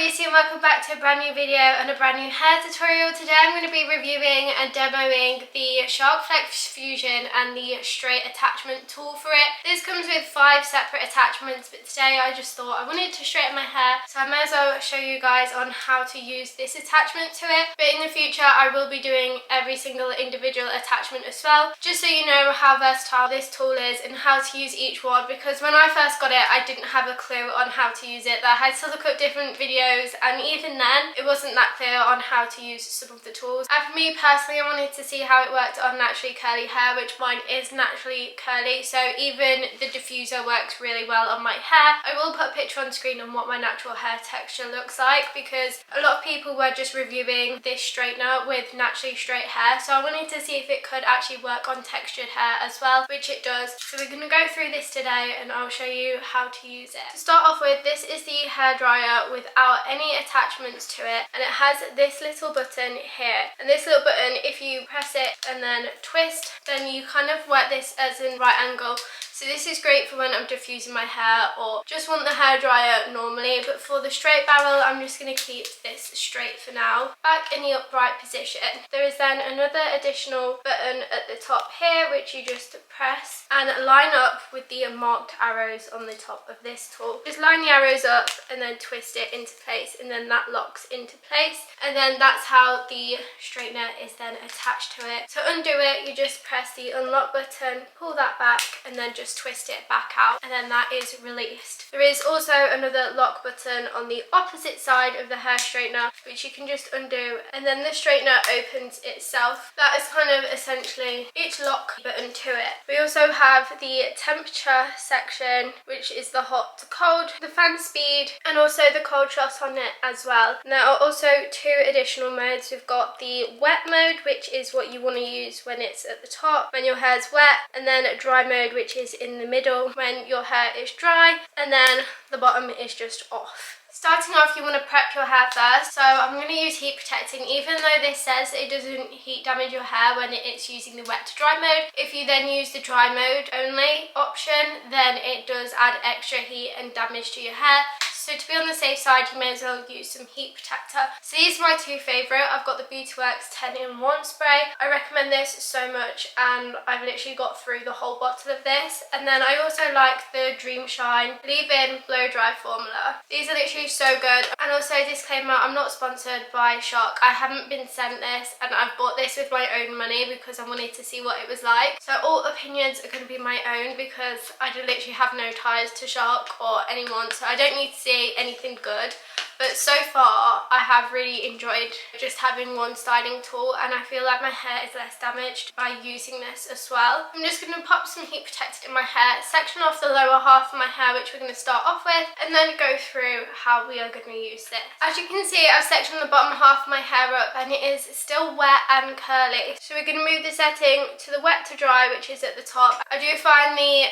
Lucy and welcome back to a brand new video and a brand new hair tutorial. Today I'm going to be reviewing and demoing the Shark FlexFusion and the straight attachment tool for it. This comes with 5 separate attachments, but today I just thought I wanted to straighten my hair, so I may as well show you guys on how to use this attachment to it. But in the future I will be doing every single individual attachment as well, just so you know how versatile this tool is and how to use each one, because when I first got it I didn't have a clue on how to use it. I had to look up different videos and even then it wasn't that clear on how to use some of the tools. And for me personally, I wanted to see how it worked on naturally curly hair, which mine is naturally curly, so even the diffuser works really well on my hair. I will put a picture on screen on what my natural hair texture looks like, because a lot of people were just reviewing this straightener with naturally straight hair, so I wanted to see if it could actually work on textured hair as well, which it does. So we're going to go through this today and I'll show you how to use it. To start off with, this is the hairdryer without any attachments to it, and it has this little button here, and this little button, if you press it and then twist, then you kind of work this as in right angle. So this is great for when I'm diffusing my hair or just want the hairdryer normally, but for the straight barrel I'm just going to keep this straight for now, back in the upright position. There is then another additional button at the top here which you just press and line up with the marked arrows on the top of this tool. Just line the arrows up and then twist it into place, and then that locks into place, and then that's how the straightener is then attached to it. To undo it, you just press the unlock button, pull that back, and then just twist it back out, and then that is released. There is also another lock button on the opposite side of the hair straightener which you can just undo, and then the straightener opens itself. That is kind of essentially each lock button to it. We also have the temperature section, which is the hot to cold, the fan speed, and also the cold shot on it as well. And there are also 2 additional modes. We've got the wet mode, which is what you want to use when it's at the top, when your hair's wet, and then dry mode, which is in the middle when your hair is dry, and then the bottom is just off. Starting off, you want to prep your hair first, so I'm going to use heat protecting, even though this says it doesn't heat damage your hair when it's using the wet to dry mode. If you then use the dry mode only option, then it does add extra heat and damage to your hair. So to be on the safe side, you may as well use some heat protector. So these are my 2 favourite. I've got the BeautyWorks 10-in-1 spray. I recommend this so much, and I've literally got through the whole bottle of this. And then I also like the Dream Shine Leave-In Blow Dry formula. These are literally so good. And also, disclaimer, I'm not sponsored by Shark. I haven't been sent this, and I've bought this with my own money because I wanted to see what it was like. So all opinions are going to be my own, because I literally have no ties to Shark or anyone, so I don't need to see anything good. But so far I have really enjoyed just having one styling tool, and I feel like my hair is less damaged by using this as well. I'm just going to pop some heat protectant in my hair, section off the lower half of my hair, which we're going to start off with, and then go through how we are going to use this. As you can see, I've sectioned the bottom half of my hair up and it is still wet and curly. So we're going to move the setting to the wet to dry, which is at the top. I do find the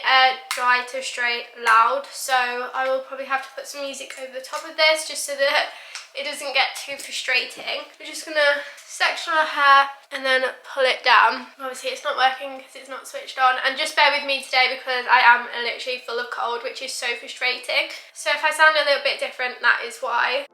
dry to straight loud, so I will probably have to put some music over the top of this just so that it doesn't get too frustrating. We're just gonna section our hair and then pull it down. Obviously it's not working because it's not switched on, and just bear with me today because I am literally full of cold, which is so frustrating. So if I sound a little bit different, that is why.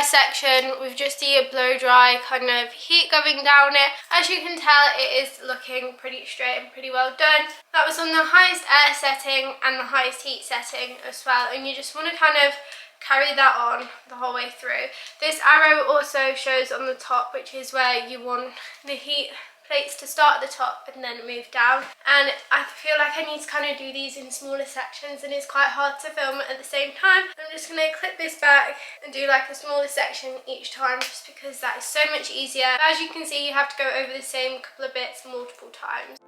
Section with just the blow dry kind of heat going down it. As you can tell, it is looking pretty straight and pretty well done. That was on the highest air setting and the highest heat setting as well, and you just want to kind of carry that on the whole way through. This arrow also shows on the top, which is where you want the heat plaits to start at the top and then move down. And I feel like I need to kind of do these in smaller sections, and it's quite hard to film at the same time. I'm just going to clip this back and do like a smaller section each time, just because that is so much easier. But as you can see, you have to go over the same couple of bits multiple times.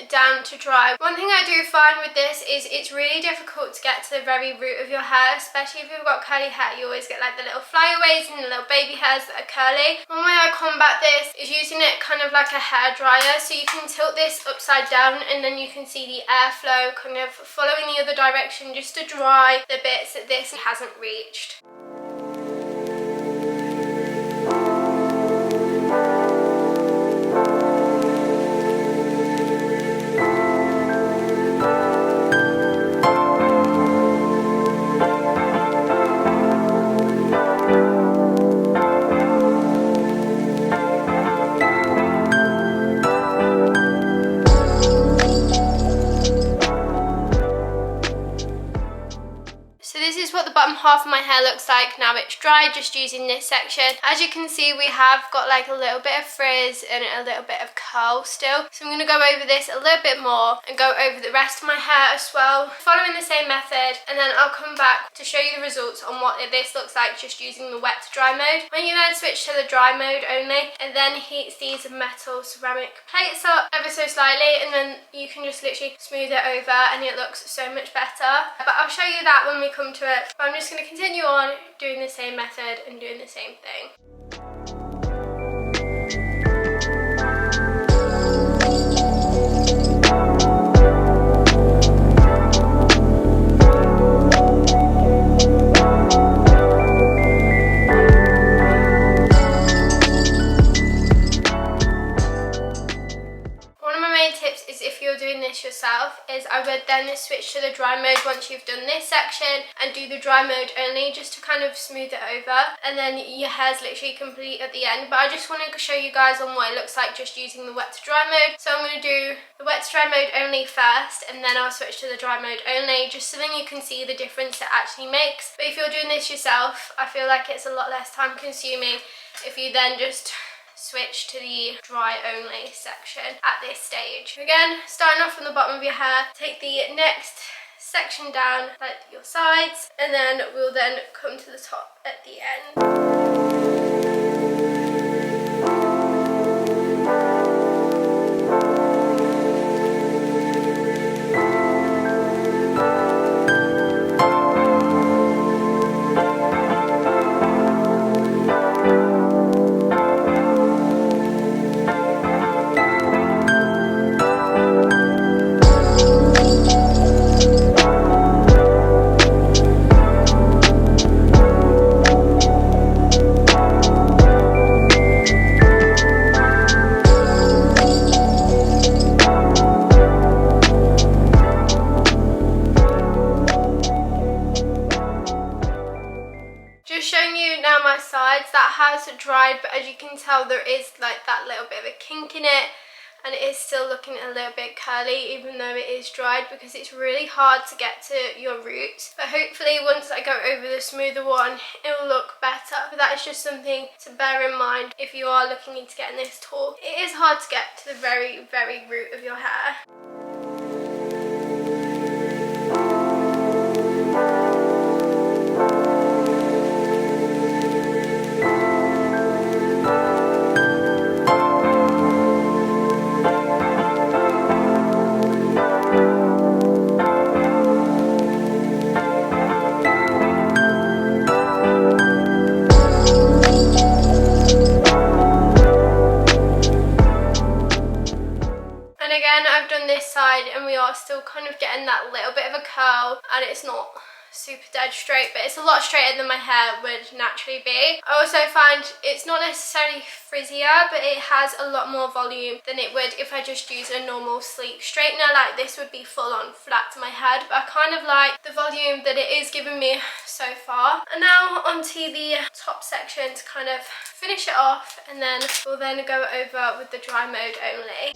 Down to dry. One thing I do find with this is it's really difficult to get to the very root of your hair, especially if you've got curly hair. You always get like the little flyaways and the little baby hairs that are curly. One way I combat this is using it kind of like a hair dryer. So you can tilt this upside down and then you can see the airflow kind of following the other direction, just to dry the bits that this hasn't reached. Half of my hair looks like now it's dry, just using this section. As you can see, we have got like a little bit of frizz and a little bit of curl still, so I'm going to go over this a little bit more and go over the rest of my hair as well, following the same method, and then I'll come back to show you the results on what this looks like just using the wet to dry mode. When you then switch to the dry mode only, and then heats these metal ceramic plates up ever so slightly, and then you can just literally smooth it over and it looks so much better. But I'll show you that when we come to it. But I'm just going to continue on doing the same method and doing the same thing. Yourself is I would then switch to the dry mode once you've done this section and do the dry mode only, just to kind of smooth it over, and then your hair's literally complete at the end. But I just want to show you guys on what it looks like just using the wet to dry mode. So I'm going to do the wet to dry mode only first, and then I'll switch to the dry mode only, just so then you can see the difference it actually makes. But if you're doing this yourself, I feel like it's a lot less time consuming if you then just switch to the dry only section at this stage. Again, starting off from the bottom of your hair, take the next section down like your sides, and then we'll then come to the top at the end. Has dried, but as you can tell, there is like that little bit of a kink in it, and it is still looking a little bit curly even though it is dried, because it's really hard to get to your roots. But hopefully once I go over the smoother one, it will look better. But that is just something to bear in mind if you are looking into getting this tool. It is hard to get to the very root of your hair. And we are still kind of getting that little bit of a curl, and it's not super dead straight, but it's a lot straighter than my hair would naturally be. I also find it's not necessarily frizzier, but it has a lot more volume than it would if I just use a normal sleek straightener. Like this would be full on flat to my head, but I kind of like the volume that it is giving me so far. And now onto the top section to kind of finish it off, and then we'll then go over with the dry mode only.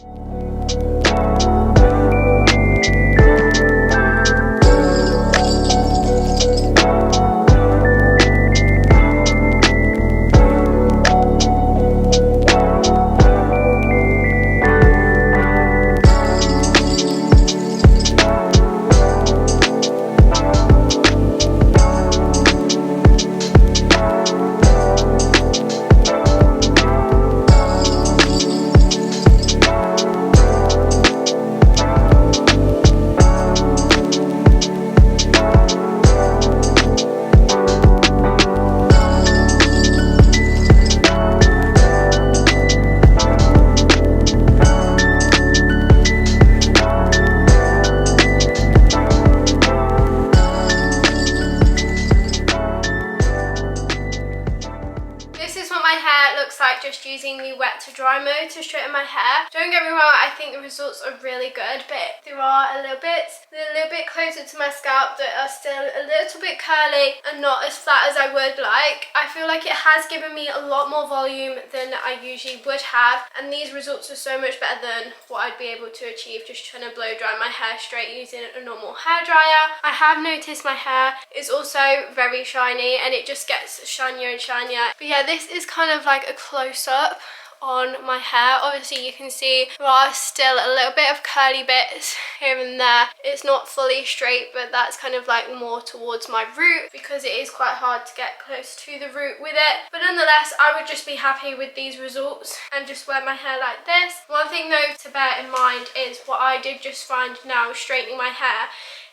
Just using the wet to dry mode to straighten my hair. Don't get me wrong, I think the results are really good, but there are a little bit closer to my scalp that are still a little bit curly and not as flat as I would like. I feel like it has given me a lot more volume than I usually would have, and these results are so much better than what I'd be able to achieve just trying to blow dry my hair straight using a normal hair dryer. I have noticed my hair is also very shiny, and it just gets shinier and shinier. But yeah, this is kind of like a close up on my hair. Obviously you can see there are still a little bit of curly bits here and there. It's not fully straight, but that's kind of like more towards my root because it is quite hard to get close to the root with it. But nonetheless, I would just be happy with these results and just wear my hair like this. One thing though to bear in mind is what I did just find now straightening my hair.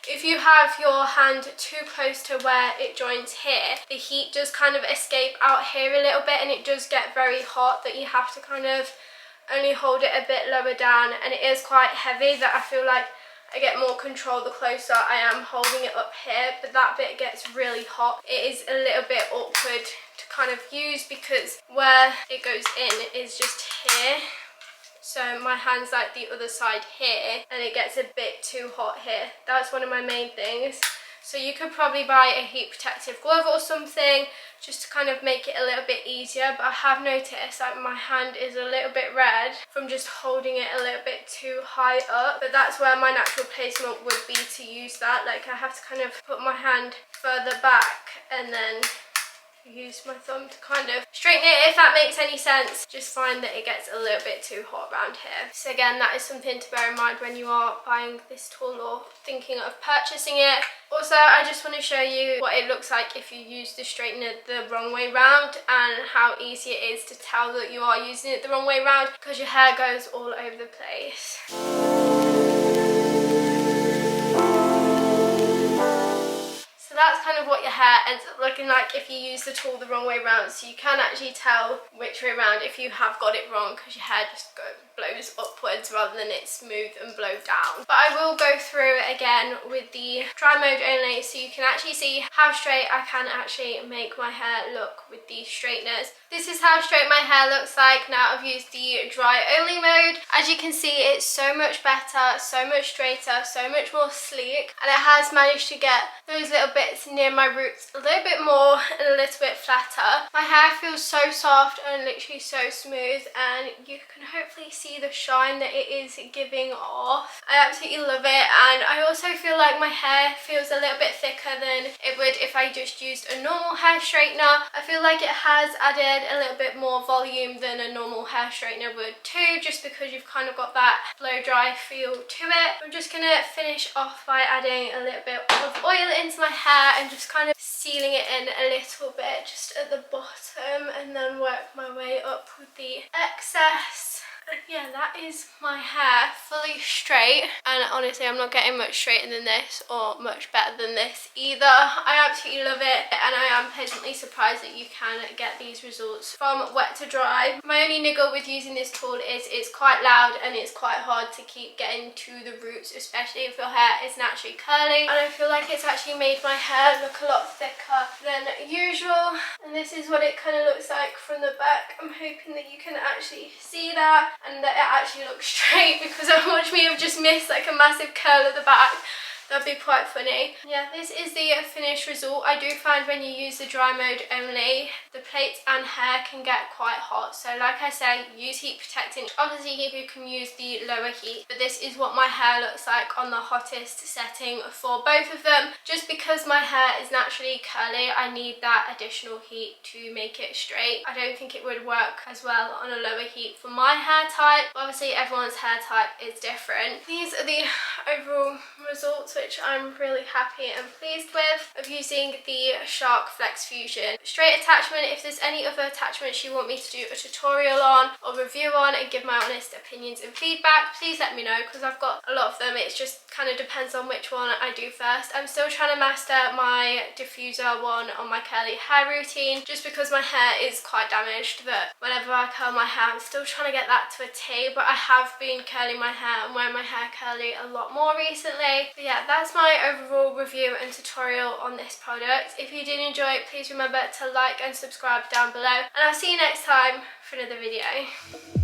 If you have your hand too close to where it joins here, the heat does kind of escape out here a little bit, and it does get very hot that you have to kind of only hold it a bit lower down, and it is quite heavy that I feel like I get more control the closer I am holding it up here, but that bit gets really hot. It is a little bit awkward to kind of use because where it goes in is just here. So my hand's like the other side here, and it gets a bit too hot here. That's one of my main things. So you could probably buy a heat protective glove or something just to kind of make it a little bit easier. But I have noticed that my hand is a little bit red from just holding it a little bit too high up. But that's where my natural placement would be to use that. Like I have to kind of put my hand further back and then use my thumb to kind of straighten it, if that makes any sense. Just find that it gets a little bit too hot around here. So again, that is something to bear in mind when you are buying this tool or thinking of purchasing it. Also, I just want to show you what it looks like if you use the straightener the wrong way round, and how easy it is to tell that you are using it the wrong way round because your hair goes all over the place. That's kind of what your hair ends up looking like if you use the tool the wrong way around. So you can actually tell which way around if you have got it wrong, because your hair just blows upwards rather than it smooth and blow down. But I will go through it again with the dry mode only so you can actually see how straight I can actually make my hair look with these straighteners. This is how straight my hair looks like now I've used the dry only mode. As you can see, it's so much better, so much straighter, so much more sleek, and it has managed to get those little bits near my roots a little bit more and a little bit flatter. My hair feels so soft and literally so smooth, and you can hopefully see the shine that it is giving off. I absolutely love it, and I also feel like my hair feels a little bit thicker than it would if I just used a normal hair straightener. I feel like it has added a little bit more volume than a normal hair straightener would too, just because you've kind of got that blow dry feel to it. I'm just gonna finish off by adding a little bit of oil into my hair and just kind of sealing it in a little bit just at the bottom, and then work my way up with the excess. Yeah, that is my hair fully straight, and honestly I'm not getting much straighter than this or much better than this either. I absolutely love it, and I am pleasantly surprised that you can get these results from wet to dry. My only niggle with using this tool is it's quite loud and it's quite hard to keep getting to the roots, especially if your hair is naturally curly, and I feel like it's actually made my hair look a lot thicker than usual. And this is what it kind of looks like from the back. I'm hoping that you can actually see that and that it actually looks straight, because watch me have just missed like a massive curl at the back. That'd be quite funny. Yeah, this is the finished result. I do find when you use the dry mode only, the plaits and hair can get quite hot. So like I said, use heat protectant. Obviously you can use the lower heat, but this is what my hair looks like on the hottest setting for both of them. Just because my hair is naturally curly, I need that additional heat to make it straight. I don't think it would work as well on a lower heat for my hair type. Obviously everyone's hair type is different. These are the overall results, which I'm really happy and pleased with, of using the Shark FlexFusion straight attachment. If there's any other attachments you want me to do a tutorial on or review on and give my honest opinions and feedback, please let me know, because I've got a lot of them. It just kind of depends on which one I do first. I'm still trying to master my diffuser one on my curly hair routine, just because my hair is quite damaged, that whenever I curl my hair I'm still trying to get that to a T. But I have been curling my hair and wearing my hair curly a lot more recently. But yeah, that's my overall review and tutorial on this product. If you did enjoy it, please remember to like and subscribe down below, and I'll see you next time for another video.